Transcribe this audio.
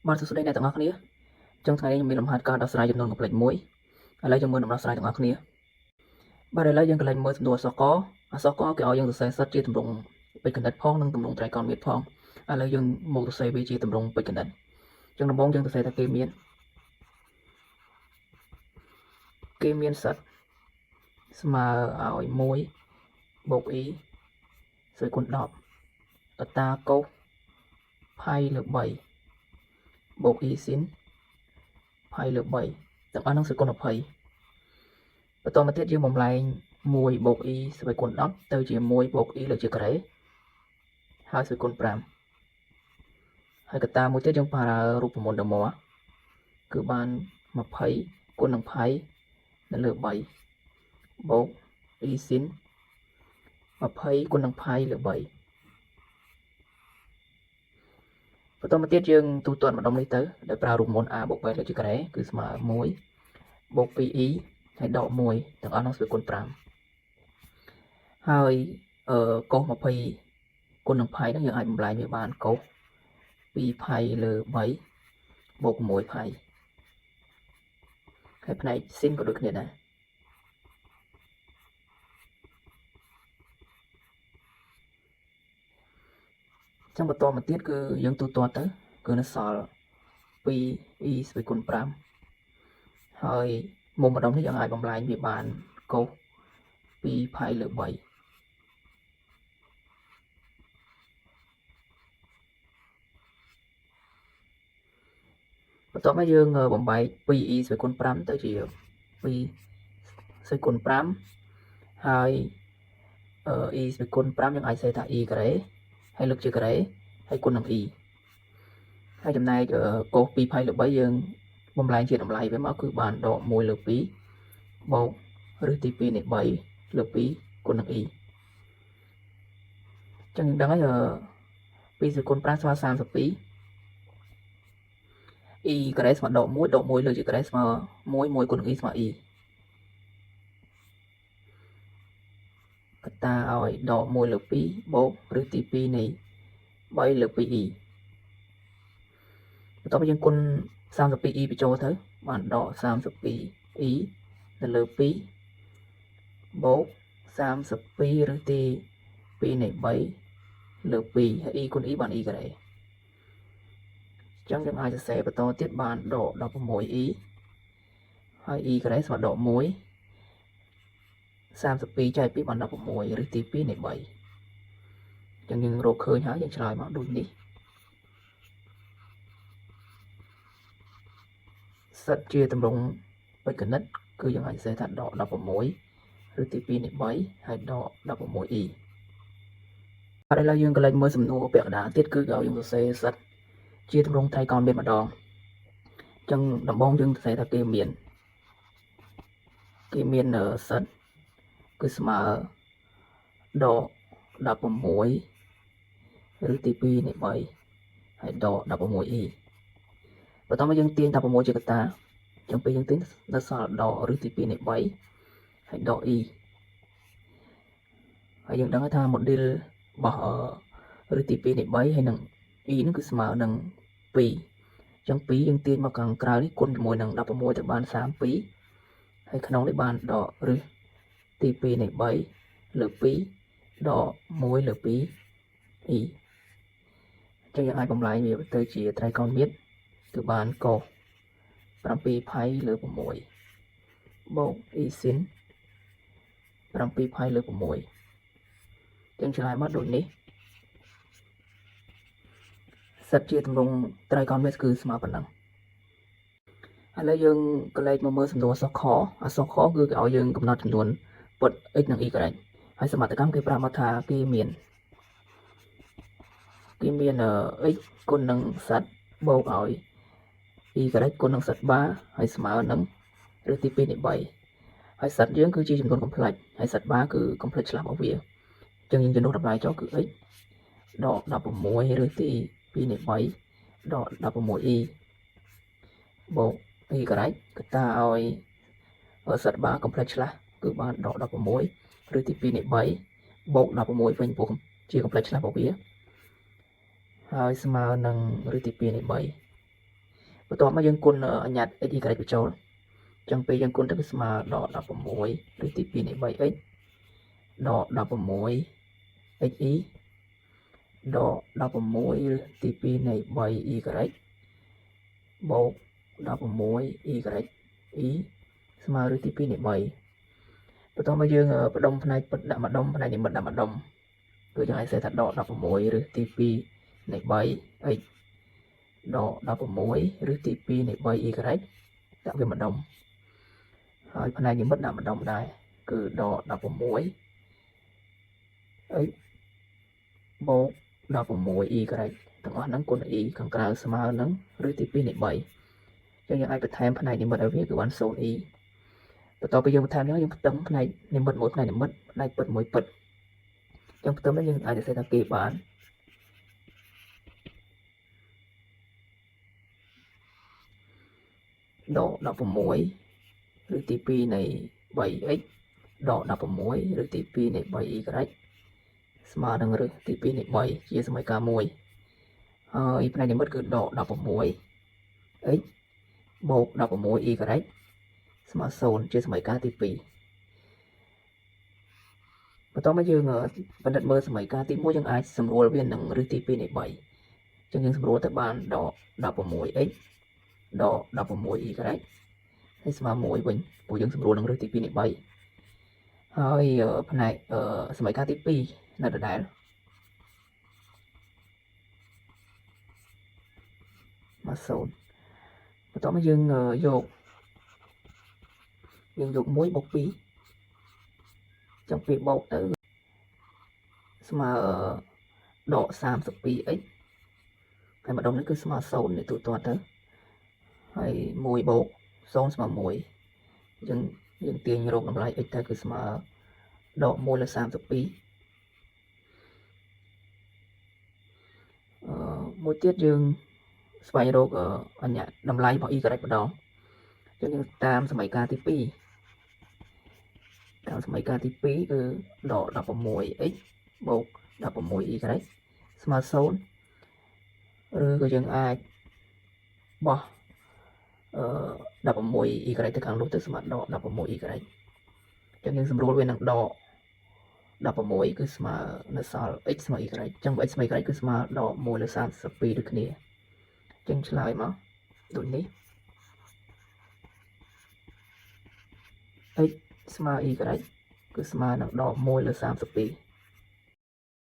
បាទសួស្តីអ្នកទាំងអស់គ្នាចុងថ្ងៃនេះខ្ញុំមានលំហាត់ការដោះស្រាយចំនួនកំ plex មួយឥឡូវយើងមើលដំណោះស្រាយទាំងអស់គ្នាបាទឥឡូវយើងកន្លែងមើលសំណួរអក្សរកអក្សរកគេឲ្យយើងសរសេរសិតជាទម្រង់ពេជ្រកណ្ឌិតផងនិងទម្រង់ត្រៃកោណមាត្រផងឥឡូវយើងមកសរសេរវាជាទម្រង់ពេជ្រកណ្ឌិតចឹងដំបូងយើងសរសេរថាគេមានសិតស្មើឲ្យ1បូក e ស្មើគុណ10កតាកូសផាយលើ3បូក e ស៊ីនផាយលើ3ទាំងអស់នឹងស្មើគុណ20បន្តមកទៀតយើងបំលែង1បូក e ស្មើគុណ10ទៅជា1បូក e លើកជាការ៉េហើយស្មើគុណ5ហើយកតាមួយទៀតយើងប្រើរូបមន្តដមគឺបាន20គុណនឹងផាយនៅលើ3បូក e ស៊ីន20គុណនឹងផាយលើ3បន្តមកទៀតយើងទូទាត់ម្ដុំនេះទៅដោយប្រើរូបមន្ត a បូក b លើកជាការ៉េគឺស្មើ1បូក 2e ហើយដក1ទាំងអស់នោះស្មើគុណ5ហើយកូស20គុណនឹងផាយហ្នឹងយើងអាចបំលែងវាបានកូស2ផាយលើ3បូក6ផាយហើយផ្នែកស៊ីនក៏ដូចគ្នាដែរចឹងបន្តមកទៀតគឺយើងទូទាត់ទៅគឺនៅសល់ 2e ស្មើគុណ5ហើយមុំម្ដុំនេះយើងអាចបំលែងវាបានកូស2ផាយលើ3បន្ទាប់មកយើងបំបែក 2e ស្មើគុណ5ទៅជា2ស្មើគុណ5ហើយe ស្មើគុណ5យើងអាចសេថា e ការ៉េហើយលើកជាការ៉េហើយគុណនឹង e ហើយចំណែកកូស2ផាយលើ3យើងបំលែងជាតម្លៃវាមកគឺបានដក1លើ2បូកឬទី2នៃ3លើ2គុណនឹង e ចឹងយើងដឹងហើយ2ស្មើគុណ5ស្មើ32 e ការ៉េស្មើដក1លើកជាការ៉េស្មើ1គុណនឹង e ស្មើ e កតាឲ្យដក1លើ2បូកឬទី2នៃ3លើ 2e បន្ទាប់មកយើងគុណ 32e បញ្ចូលទៅបានដក 32e ទៅលើ2បូក32ឬទី2នៃ3លើ2ហើយ e គុណ e បាន e ការ៉េចឹងយើងអាចសរសេរបន្តទៀតបានដក 16e ហើយ e ការ៉េស្មើដក1 32ចែក2បាន16ឬទី2នៃ3ចឹងយើងរកឃើញហើយយើងឆ្លើយមកដូចនេះសិតជាទម្រង់ពេជ្រគណិតគឺយើងអាចសរសេរថាដក16ឬទី2នៃ3ហើយដក 16e ហើយឥឡូវយើងក៏លេចមើលសំណួរពាក្យកណ្ដាលទៀតគឺឲ្យយើងសរសេរសិតជាទម្រង់ត្រៃកោណមាត្រម្ដងចឹងដំបូងយើងសរសេរថាគេមានសិតគឺស្មើដក16ឬទី2នៃ3ហើយដក 16e បន្តមកយើងទាញ16ជាកតាចឹងពេលយើងទាញនៅសល់ដកឬទី2នៃ3ហើយដក e ហើយយើងដឹងថា model របស់ឬទី2នៃ3ហើយនឹង e ហ្នឹងគឺស្មើនឹង2អញ្ចឹង2យើងទាញមកខាងក្រៅនេះគុណជាមួយនឹង16ទៅបាន32ហើយក្នុងនេះបានដកឬទី2នៃ3លើ2ដក1លើ2 e អញ្ចឹងយើងអាចបំលែងវាទៅជាត្រៃកោណមាត្រគឺបានកូស7ផាយលើ6បូក e ស៊ីន7ផាយលើ6ចឹងឆ្លើយមកដូចនេះសិតជាទម្រង់ត្រៃកោណមាត្រគឺស្មើប៉ុណ្ណឹងឥឡូវយើងក៏លេខមកមើលសំណួរអក្សរខអក្សរខគឺគេឲ្យយើងកំណត់ចំនួនពុត x និង y correct ហើយសមត្ថកម្មគេប្រាប់មកថាគេមានx គុណនឹងសិតបូកឲ្យ y correct គុណនឹងសិតបាហើយស្មើនឹងឬទី2នៃ3ហើយសិតយើងគឺជាចំនួន complex ហើយសិតបាគឺ complex ឆ្លាស់របស់វាអញ្ចឹងយើងចំនួនតម្លៃចុះគឺ x ដក16ឬទី2នៃ3ដក 16e បូក y correct កតាឲ្យសិតបា complex ឆ្លាស់គឺបានដក16ឬទី2នៃ3បូក16វិញព្រោះជា complex ឆ្លាស់របស់វាហើយស្មើនឹងឬទី2នៃ3 បន្ទាប់មកយើងគុណអញ្ញត្តិ x y បញ្ចូលចឹងពេលយើងគុណទៅវាស្មើដក16ឬទី2នៃ 3x ដក16 xy ដក16ឬទី2នៃ 3y បូក16 y e ស្មើឬទី2នៃ 3បន្ទាប់មកយើងបដុំផ្នែកពិតដាក់ម្ដុំផ្នែកនិមិត្តដាក់ម្ដុំគឺយើងអាចសេថាដក16ឬទី2នៃ 3x ដក16ឬទី2នៃ 3y ដាក់វាម្ដុំហើយផ្នែកនិមិត្តដាក់ម្ដុំដែរគឺដក16x បូក16y ទាំងអស់ហ្នឹងគុណ y ខាងក្រៅស្មើនឹងឬទី2នៃ 3ចឹងយើងអាចបន្ថែមផ្នែកនិមិត្តឲ្យវាគឺបាន 0y បន្ទាប់ពីយើងបន្ថែមនេះយើងផ្ទឹមផ្នែកនិមិត្តមួយផ្នែកនិមិត្តផ្នែកពិតមួយពិតចឹងផ្ទឹមនេះយើងអាចសរសេរថាគេបានដក16ឬទី2នៃ 3x ដក16ឬទី2នៃ 3y ស្មើនឹងឬទី2នៃ3ជាសមីការ1ហើយផ្នែកនិមិត្តគឺដក16x បូក16y ស្មើ0ជាសមីការទី2បន្ទាប់មកយើងពិនិត្យមើលសមីការទី1យើងអាចសម្រួលវានឹងឬទី2នៃ3ចឹងយើងសម្រួលទៅបានដក 16x ដក 16y ហើយស្មើ1វិញព្រោះយើងសម្រួលនឹងឬទី2នៃ3ហើយផ្នែកសមីការទី2នៅដដែលមក0បន្ទាប់មកយើងយក1បូក2ចឹងពេលបូកទៅស្មើដក 32x ហើយម្ដុំនេះគឺស្មើ0នេះទូទាត់ទៅហើយ1បូក0ស្មើ1យើងទាញរកតម្លៃ x ទៅគឺស្មើដក1លើ32មួយទៀតយើងស្វែងរកអញ្ញត្តិតម្លៃរបស់ y ម្ដងចឹងយើងតាមសមីការទី2តាមសមីការទី2គឺដក 16x បូក 16y ស្មើ0ឬក៏យើងអាចបោះ16y ទៅខាងនោះទៅស្មើដក 16y ចឹងយើងសម្រួលវានឹងដក16គឺស្មើនៅសល់ x ស្មើ y ចឹង x ស្មើ y គឺស្មើដក1លើ32ដូចគ្នាចឹងឆ្លើយមកដូចនេះ x ស្មើ y គឺស្មើនឹងដក1លើ32